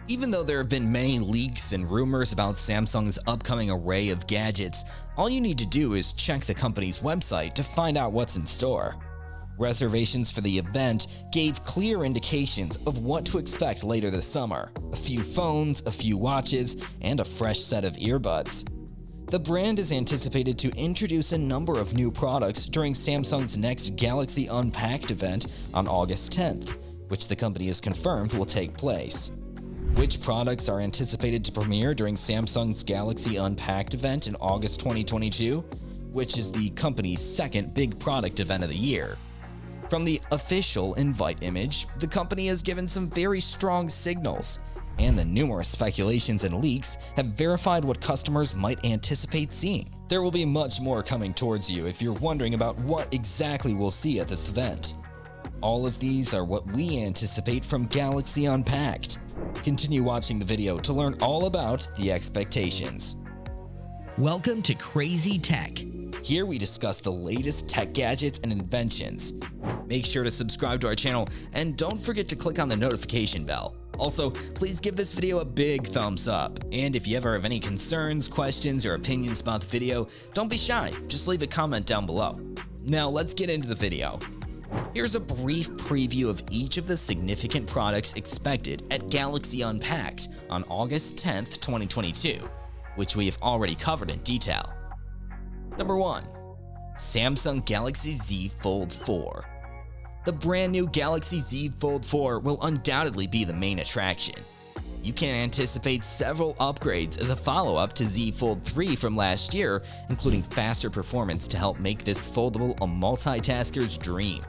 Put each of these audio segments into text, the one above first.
Even though there have been many leaks and rumors about Samsung's upcoming array of gadgets, all you need to do is check the company's website to find out what's in store. Reservations for the event gave clear indications of what to expect later this summer: a few phones, a few watches, and a fresh set of earbuds. The brand is anticipated to introduce a number of new products during Samsung's next Galaxy Unpacked event on August 10th, which the company has confirmed will take place. Which products are anticipated to premiere during Samsung's Galaxy Unpacked event in August 2022, which is the company's second big product event of the year? From the official invite image, the company has given some very strong signals, and the numerous speculations and leaks have verified what customers might anticipate seeing. There will be much more coming towards you if you're wondering about what exactly we'll see at this event. All of these are what we anticipate from Galaxy Unpacked. Continue watching the video to learn all about the expectations. Welcome to KrrazzyTech. Here we discuss the latest tech gadgets and inventions. Make sure to subscribe to our channel and don't forget to click on the notification bell. Also, please give this video a big thumbs up. And if you ever have any concerns, questions, or opinions about the video, don't be shy, just leave a comment down below. Now let's get into the video. Here's a brief preview of each of the significant products expected at Galaxy Unpacked on August 10th, 2022, which we have already covered in detail. Number 1. Samsung Galaxy Z Fold 4. The brand new Galaxy Z Fold 4 will undoubtedly be the main attraction. You can anticipate several upgrades as a follow-up to Z Fold 3 from last year, including faster performance to help make this foldable a multitasker's dream.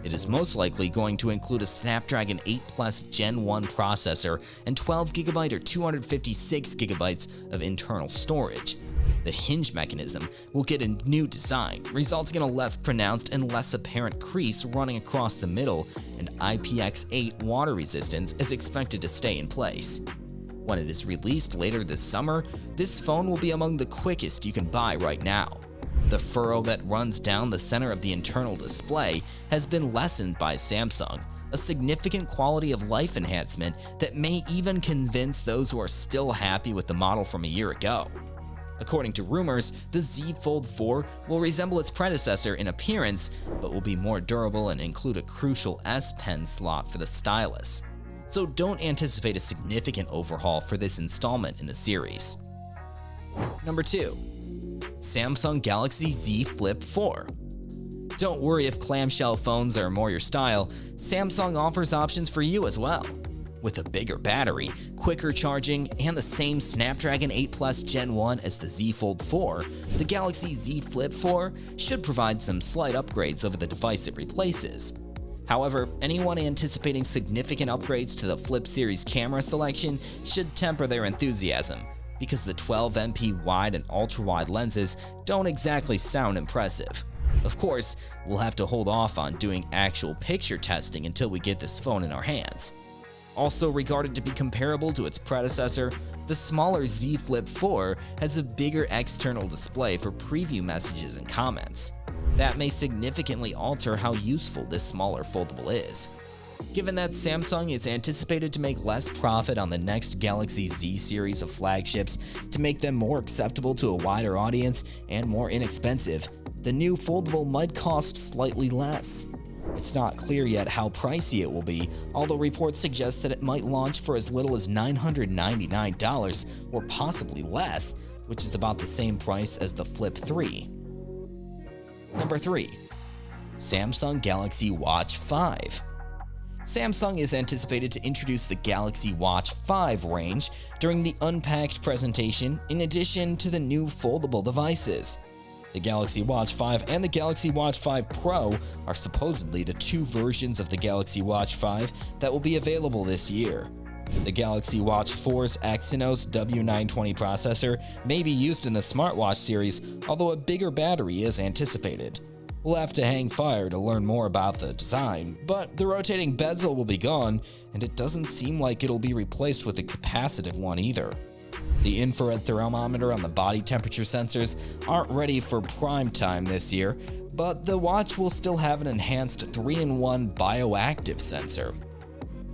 It is most likely going to include a Snapdragon 8 Plus Gen 1 processor and 12GB or 256GB of internal storage. The hinge mechanism will get a new design, resulting in a less pronounced and less apparent crease running across the middle, and IPX8 water resistance is expected to stay in place. When it is released later this summer, this phone will be among the quickest you can buy right now. The furrow that runs down the center of the internal display has been lessened by Samsung, a significant quality of life enhancement that may even convince those who are still happy with the model from a year ago. According to rumors, the Z Fold 4 will resemble its predecessor in appearance, but will be more durable and include a crucial S Pen slot for the stylus. So don't anticipate a significant overhaul for this installment in the series. Number 2. Samsung Galaxy Z Flip 4. Don't worry if clamshell phones are more your style, Samsung offers options for you as well. With a bigger battery, quicker charging, and the same Snapdragon 8 Plus Gen 1 as the Z Fold 4, the Galaxy Z Flip 4 should provide some slight upgrades over the device it replaces. However, anyone anticipating significant upgrades to the Flip series camera selection should temper their enthusiasm, because the 12MP wide and ultra-wide lenses don't exactly sound impressive. Of course, we'll have to hold off on doing actual picture testing until we get this phone in our hands. Also regarded to be comparable to its predecessor, the smaller Z Flip 4 has a bigger external display for preview messages and comments. That may significantly alter how useful this smaller foldable is. Given that Samsung is anticipated to make less profit on the next Galaxy Z series of flagships to make them more acceptable to a wider audience and more inexpensive, the new foldable might cost slightly less. It's not clear yet how pricey it will be, although reports suggest that it might launch for as little as $999 or possibly less, which is about the same price as the Flip 3. Number 3. Samsung Galaxy Watch 5. Samsung is anticipated to introduce the Galaxy Watch 5 range during the Unpacked presentation in addition to the new foldable devices. The Galaxy Watch 5 and the Galaxy Watch 5 Pro are supposedly the two versions of the Galaxy Watch 5 that will be available this year. The Galaxy Watch 4's Exynos W920 processor may be used in the smartwatch series, although a bigger battery is anticipated. We'll have to hang fire to learn more about the design, but the rotating bezel will be gone, and it doesn't seem like it'll be replaced with a capacitive one either. The infrared thermometer on the body temperature sensors aren't ready for prime time this year, but the watch will still have an enhanced 3-in-1 bioactive sensor.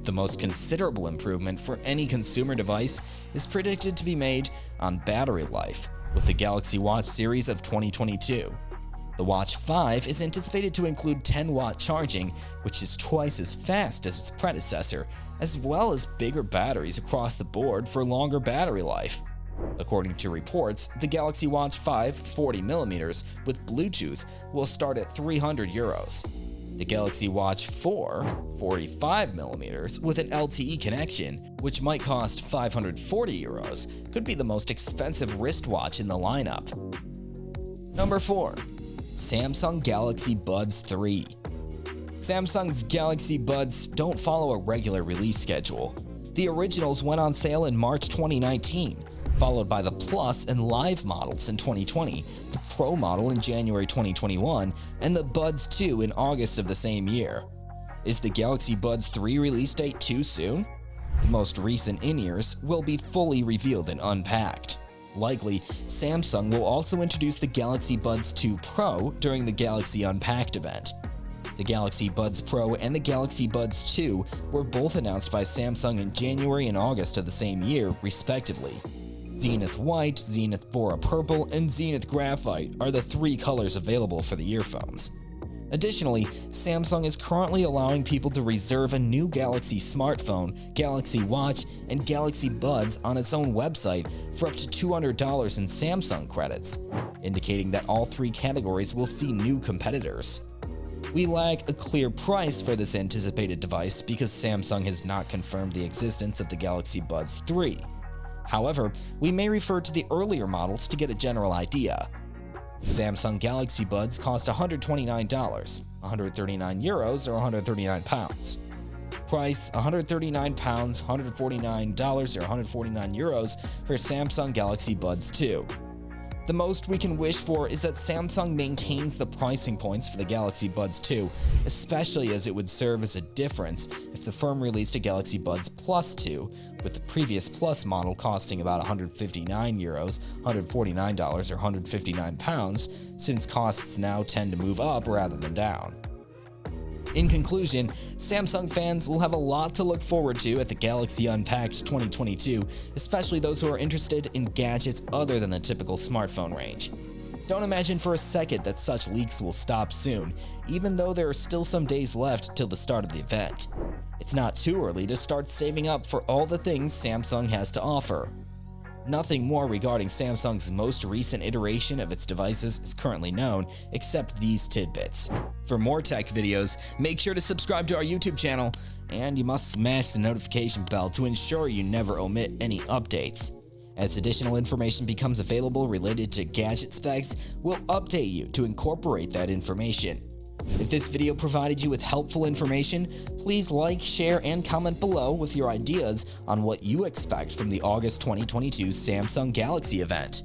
The most considerable improvement for any consumer device is predicted to be made on battery life with the Galaxy Watch series of 2022. The Watch 5 is anticipated to include 10-watt charging, which is twice as fast as its predecessor, as well as bigger batteries across the board for longer battery life. According to reports, the Galaxy Watch 5 40mm with Bluetooth will start at €300. The Galaxy Watch 4 45mm with an LTE connection, which might cost €540, could be the most expensive wristwatch in the lineup. Number 4. Samsung Galaxy Buds 3. Samsung's Galaxy Buds don't follow a regular release schedule. The originals went on sale in March 2019, followed by the Plus and Live models in 2020, the Pro model in January 2021, and the Buds 2 in August of the same year. Is the Galaxy Buds 3 release date too soon? The most recent in-ears will be fully revealed in Unpacked. Likely, Samsung will also introduce the Galaxy Buds 2 Pro during the Galaxy Unpacked event. The Galaxy Buds Pro and the Galaxy Buds 2 were both announced by Samsung in January and August of the same year, respectively. Zenith White, Zenith Bora Purple, and Zenith Graphite are the 3 colors available for the earphones. Additionally, Samsung is currently allowing people to reserve a new Galaxy smartphone, Galaxy Watch, and Galaxy Buds on its own website for up to $200 in Samsung credits, indicating that all 3 categories will see new competitors. We lack a clear price for this anticipated device because Samsung has not confirmed the existence of the Galaxy Buds 3. However, we may refer to the earlier models to get a general idea. Samsung Galaxy Buds cost $129, €139 or £139. Price £139, $149 or €149 for Samsung Galaxy Buds 2. The most we can wish for is that Samsung maintains the pricing points for the Galaxy Buds 2, especially as it would serve as a difference if the firm released a Galaxy Buds Plus 2, with the previous Plus model costing about €159, $149 or £159, since costs now tend to move up rather than down. In conclusion, Samsung fans will have a lot to look forward to at the Galaxy Unpacked 2022, especially those who are interested in gadgets other than the typical smartphone range. Don't imagine for a second that such leaks will stop soon, even though there are still some days left till the start of the event. It's not too early to start saving up for all the things Samsung has to offer. Nothing more regarding Samsung's most recent iteration of its devices is currently known, except these tidbits. For more tech videos, make sure to subscribe to our YouTube channel, and you must smash the notification bell to ensure you never omit any updates. As additional information becomes available related to gadget specs, we'll update you to incorporate that information. If this video provided you with helpful information, please like, share, and comment below with your ideas on what you expect from the August 2022 Samsung Galaxy event.